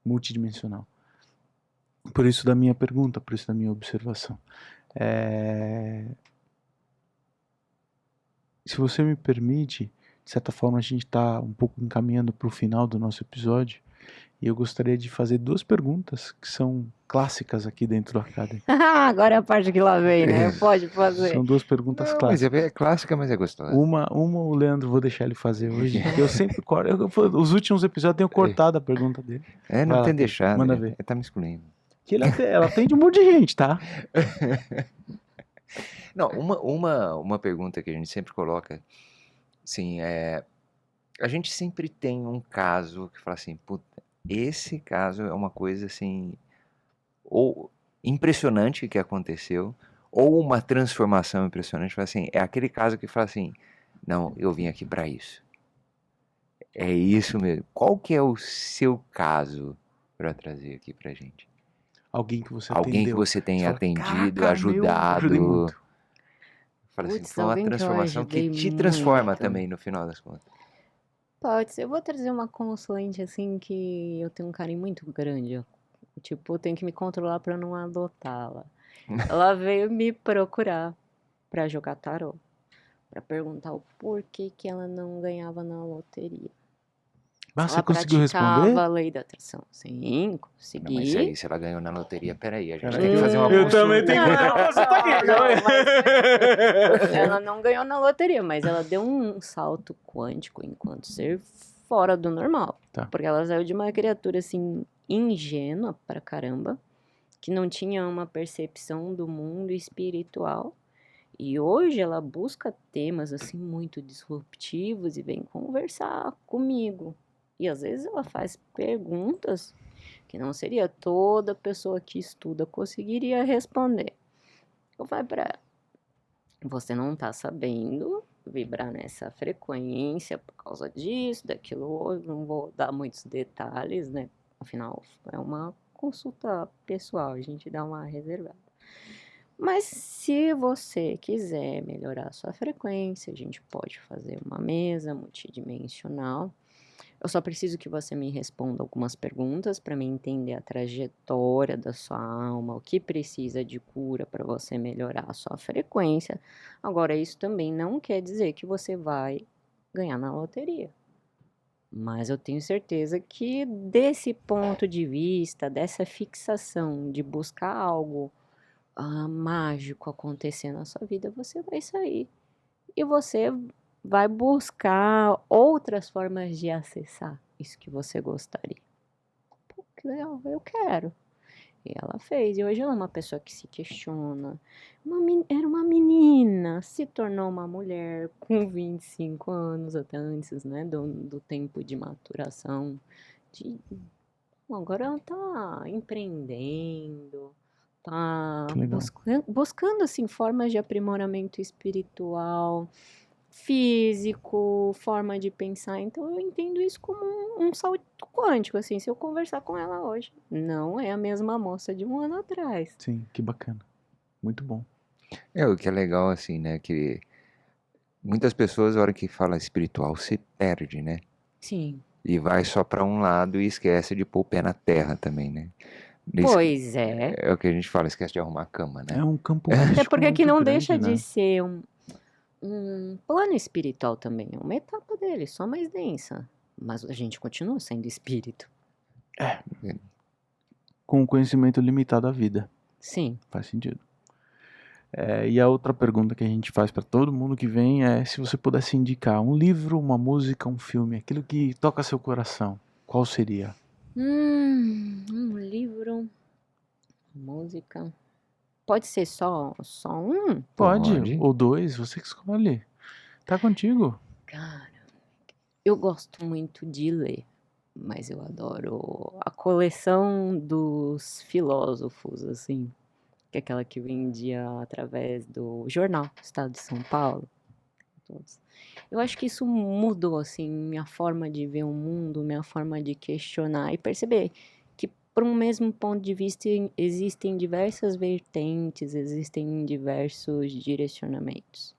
Multidimensional. Por isso da minha pergunta, por isso da minha observação. Se você me permite, de certa forma a gente está um pouco encaminhando para o final do nosso episódio. E eu gostaria de fazer duas perguntas que são clássicas aqui dentro do Academy. Agora é a parte que lá vem, né? Pode fazer. São duas perguntas Não, mas clássicas. é clássica, mas é gostosa. Uma o Leandro vou deixar ele fazer hoje, que eu sempre corto. Os últimos episódios eu tenho cortado a pergunta dele. É, não Vai lá, tem Pedro, deixado, manda ele ver. tá me excluindo. Que ela atende um monte de gente, tá? Não, uma pergunta que a gente sempre coloca, assim, a gente sempre tem um caso que fala assim, puta, esse caso é uma coisa assim, ou impressionante que aconteceu, ou uma transformação impressionante, fala assim, é aquele caso que fala assim, não, eu vim aqui para isso. É isso mesmo. Qual que é o seu caso para trazer aqui pra gente? Alguém que você Alguém que atendeu. você Você tenha fala, atendido, caraca, meu, ajudei ajudado. muito. Fala assim, Putz, foi uma alguém que eu transformação que ajudei te transforma muito. também, no final das contas. Pode ser. Eu vou trazer uma consulente assim que eu tenho um carinho muito grande. Tipo, eu tenho que me controlar pra não adotá-la. Ela veio me procurar pra jogar tarô, pra perguntar o porquê que ela não ganhava na loteria. Ah, Se você ela conseguiu praticava responder? a lei da atração. Sim, Não, mas isso aí, consegui. se ela ganhou na loteria, peraí, a gente Peraí. tem que fazer uma Eu consulta. também tenho que fazer uma consulta aqui. Não, mas ela não ganhou na loteria, mas ela deu um salto quântico enquanto ser fora do normal. Tá. Porque ela saiu de uma criatura assim ingênua pra caramba, que não tinha uma percepção do mundo espiritual. E hoje ela busca temas assim muito disruptivos e vem conversar comigo. E às vezes ela faz perguntas que não seria toda pessoa que estuda conseguiria responder. Eu falei pra ela, você não tá sabendo vibrar nessa frequência por causa disso, daquilo outro, não vou dar muitos detalhes, né? Afinal, é uma consulta pessoal, a gente dá uma reservada. Mas se você quiser melhorar a sua frequência, a gente pode fazer uma mesa multidimensional. Eu só preciso que você me responda algumas perguntas para mim entender a trajetória da sua alma, o que precisa de cura para você melhorar a sua frequência. Agora, isso também não quer dizer que você vai ganhar na loteria. Mas eu tenho certeza que desse ponto de vista, dessa fixação de buscar algo mágico acontecer na sua vida, você vai sair. E você vai buscar outras formas de acessar isso que você gostaria. Pô, que legal, eu quero. E ela fez. E hoje ela é uma pessoa que se questiona. Era uma menina, se tornou uma mulher com 25 anos, até antes, né, do tempo de maturação. Bom, agora ela tá empreendendo, tá Que legal. buscando assim formas de aprimoramento espiritual, físico, forma de pensar. Então eu entendo isso como um salto quântico, assim, se eu conversar com ela hoje, não é a mesma moça de um ano atrás. Sim, que bacana. Muito bom. O que é legal, assim, né, que muitas pessoas, na hora que fala espiritual, se perde, né? Sim. E vai só para um lado e esquece de pôr o pé na terra também, né? Pois é. É o que a gente fala, esquece de arrumar a cama, né? É um campo Até místico porque aqui muito não grande, deixa de né? ser um plano espiritual também, é uma etapa dele, só mais densa. Mas a gente continua sendo espírito. Com o conhecimento limitado à vida. Sim. Faz sentido. E a outra pergunta que a gente faz para todo mundo que vem é se você pudesse indicar um livro, uma música, um filme, aquilo que toca seu coração, qual seria? Um livro, música. Pode ser só um? Pode, ou dois, você que escolhe. Tá contigo. Cara, eu gosto muito de ler, mas eu adoro a coleção dos filósofos, assim, que é aquela que vendia através do jornal Estado de São Paulo. Todos. Eu acho que isso mudou, assim, minha forma de ver o mundo, minha forma de questionar e perceber que, por um mesmo ponto de vista, existem diversas vertentes, existem diversos direcionamentos.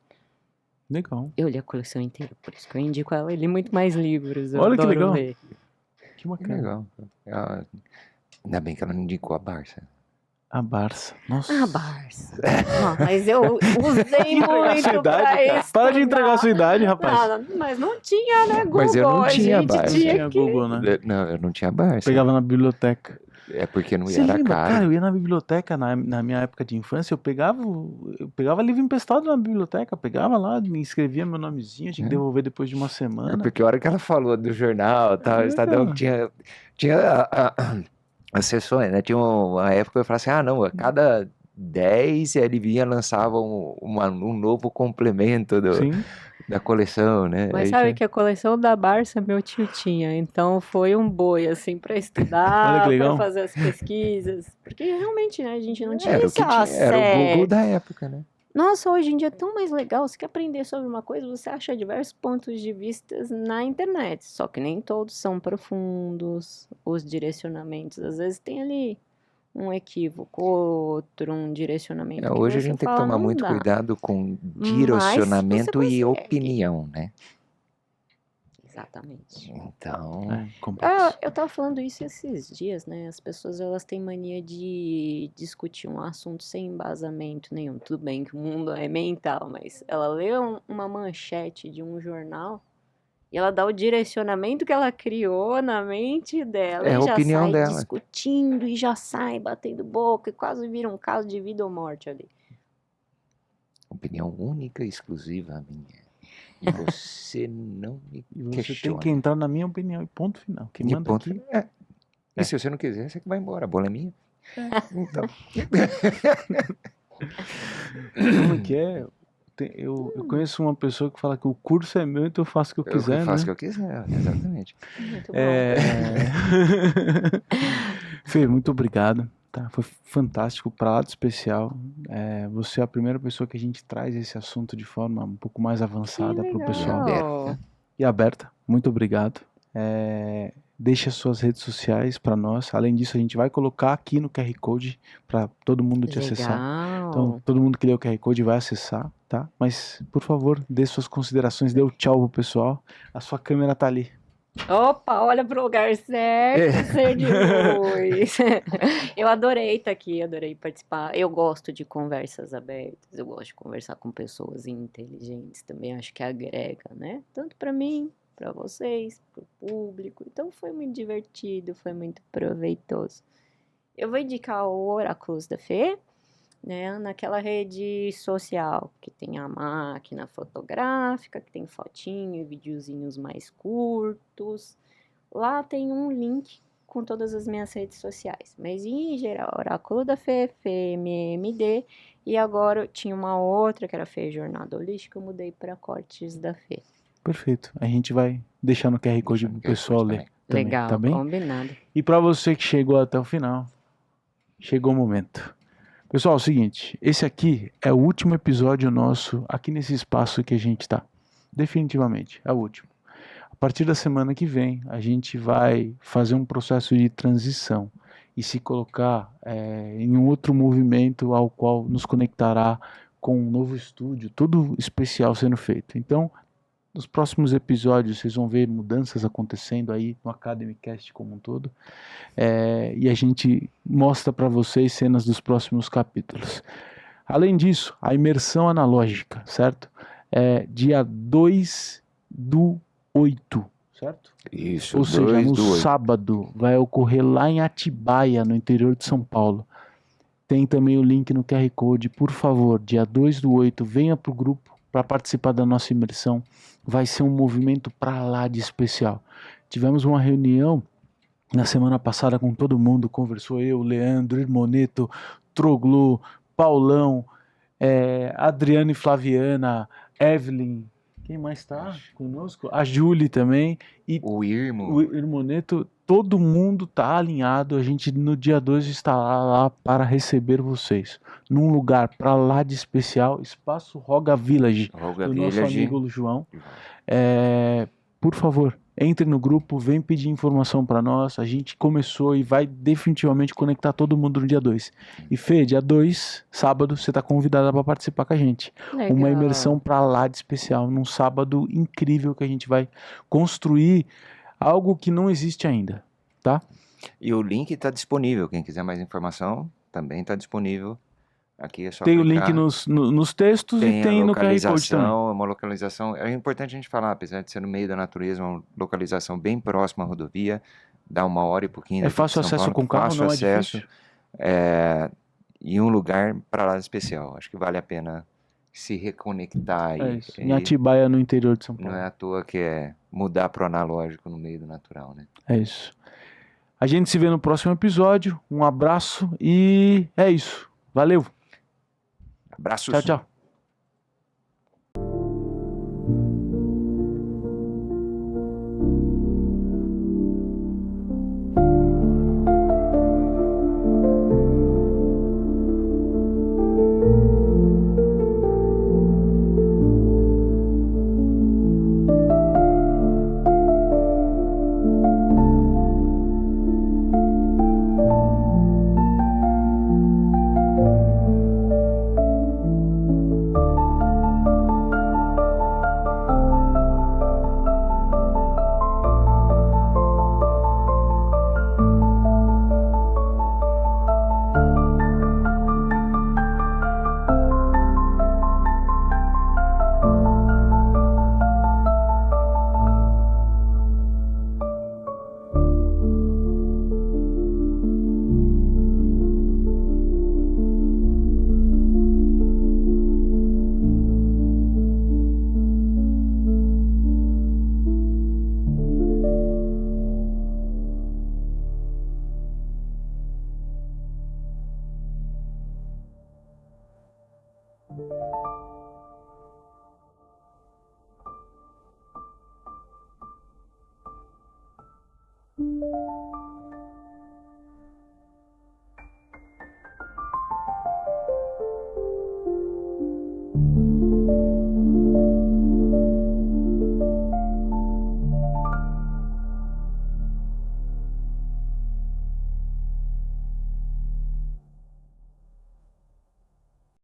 Legal. Eu li a coleção inteira, por isso que eu indico ela. Eu li muito mais livros, eu Olha que adoro legal. ler. Que Que bacana. legal. Ainda bem que ela não indicou a Barça. A Barça. Nossa. Ah, Barça. Mas eu usei muito pra estudar. Para de entregar a sua idade, rapaz. Não, mas não tinha, né, Google? Mas eu não tinha a gente Barça. Não tinha tinha que... Google, né? Não, eu não tinha Barça. Pegava na biblioteca. É porque não Você era lembra? caro. Cara, eu ia na biblioteca na minha época de infância, eu pegava livro emprestado na biblioteca, eu pegava lá, me escrevia meu nomezinho, tinha que devolver depois de uma É semana. porque a hora que ela falou do jornal, tal, Estadão, cara. tinha as sessões, né? Tinha uma época que eu falava assim, não, a cada 10 ele vinha lançava um novo complemento Sim. da coleção, né? Mas Aí sabe tinha- que a coleção da Barça meu tio tinha, então foi um boi, assim, pra Olha que estudar, pra legal. fazer as pesquisas. Porque realmente, né, a gente não tinha Era o esse que tinha, era o Google acesso. da época, né? Nossa, hoje em dia é tão mais legal. Você quer aprender sobre uma coisa, você acha diversos pontos de vista na internet. Só que nem todos são profundos. Os direcionamentos, às vezes, tem ali um equívoco, outro, um direcionamento que Hoje a você gente tem que fala, tomar não muito dá. cuidado com Mas direcionamento você e consegue. opinião, né? Exatamente. Então, É complexo. Eu tava falando isso esses dias, né? As pessoas, elas têm mania de discutir um assunto sem embasamento nenhum. Tudo bem que o mundo é mental, mas ela lê uma manchete de um jornal e ela dá o direcionamento que ela criou na mente dela é a e já opinião sai dela. discutindo e já sai batendo boca e quase vira um caso de vida ou morte ali. Opinião única e exclusiva minha. E você não me E você questiona. tem que entrar na minha opinião. E ponto final. Quem E manda ponto. aqui... E se você não quiser, você que vai embora. A bola é minha. Então. Como que é? Eu conheço uma pessoa que fala que o curso é meu, então eu faço o que eu quiser, Eu faço o né? que eu quiser, exatamente. Muito bom. Fê, muito obrigado. Tá? Foi fantástico, pra lá de especial. Você é a primeira pessoa que a gente traz esse assunto de forma um pouco mais avançada para o pessoal. legal. E aberta. Muito obrigado. Deixe as suas redes sociais para nós. Além disso, a gente vai colocar aqui no QR Code para todo mundo te acessar. Então, todo mundo que lê o QR Code vai acessar, tá? Mas, por favor, dê suas considerações, dê o tchau pro pessoal. A sua câmera tá ali. Opa, olha pro lugar certo, ser de luz. Eu adorei estar aqui, adorei participar. Eu gosto de conversas abertas, eu gosto de conversar com pessoas inteligentes também, acho que agrega, né? Tanto para mim, para vocês, para o público. Então foi muito divertido, foi muito proveitoso. Eu vou indicar o Oráculos da Fê, né, naquela rede social que tem a máquina fotográfica, que tem fotinho e videozinhos mais curtos. Lá tem um link com todas as minhas redes sociais, mas em geral, Oráculo da Fê, FMMD, e agora eu tinha uma outra que era Fê Jornada Holística, eu mudei para Cortes da Fê. Perfeito. A gente vai deixar no QR Code pro pessoal ler também, Legal, tá bem? combinado. E para você que chegou até o final, chegou o momento. Pessoal, é o seguinte, esse aqui é o último episódio nosso aqui nesse espaço que a gente tá. Definitivamente, é o último. A partir da semana que vem, a gente vai fazer um processo de transição e se colocar em um outro movimento ao qual nos conectará com um novo estúdio, tudo especial sendo feito. Então, nos próximos episódios, vocês vão ver mudanças acontecendo aí no AcademyCast como um todo. E a gente mostra para vocês cenas dos próximos capítulos. Além disso, a imersão analógica, certo? Dia 2/8, certo? Isso, Ou seja, no 2/8. sábado vai ocorrer lá em Atibaia, no interior de São Paulo. Tem também o link no QR Code. Por favor, dia 2/8, venha para o grupo para participar da nossa imersão. Vai ser um movimento para lá de especial. Tivemos uma reunião na semana passada com todo mundo, conversou eu, Leandro, Irmoneto, Troglu, Paulão, Adriano e Flaviana, Evelyn, quem mais está conosco? A Júlia também, e O Irmo. o Irmoneto, todo mundo está alinhado, a gente no dia 2 está lá para receber vocês, num lugar para lá de especial, Espaço Roga Village, do nosso amigo João. Por favor, entre no grupo, vem pedir informação para nós. A gente começou e vai definitivamente conectar todo mundo no dia 2. E Fê, dia 2, sábado, você está convidada para participar com a gente. Legal. Uma imersão para lá de especial, num sábado incrível que a gente vai construir algo que não existe ainda, tá? E o link está disponível. Quem quiser mais informação, também está disponível. Aqui é só tem clicar. O link nos textos e tem no QR Code também. Uma localização, é importante a gente falar, apesar de ser no meio da natureza, uma localização bem próxima à rodovia, dá 1 hora e pouquinho. É fácil acesso com carro, não é difícil? E um lugar para lá especial. Acho que vale a pena se reconectar aí. Em Atibaia, no interior de São Paulo. Não é à toa que é mudar pro analógico no meio do natural, né? É isso. A gente se vê no próximo episódio. Um abraço e é isso. Valeu. Abraços. Tchau, tchau.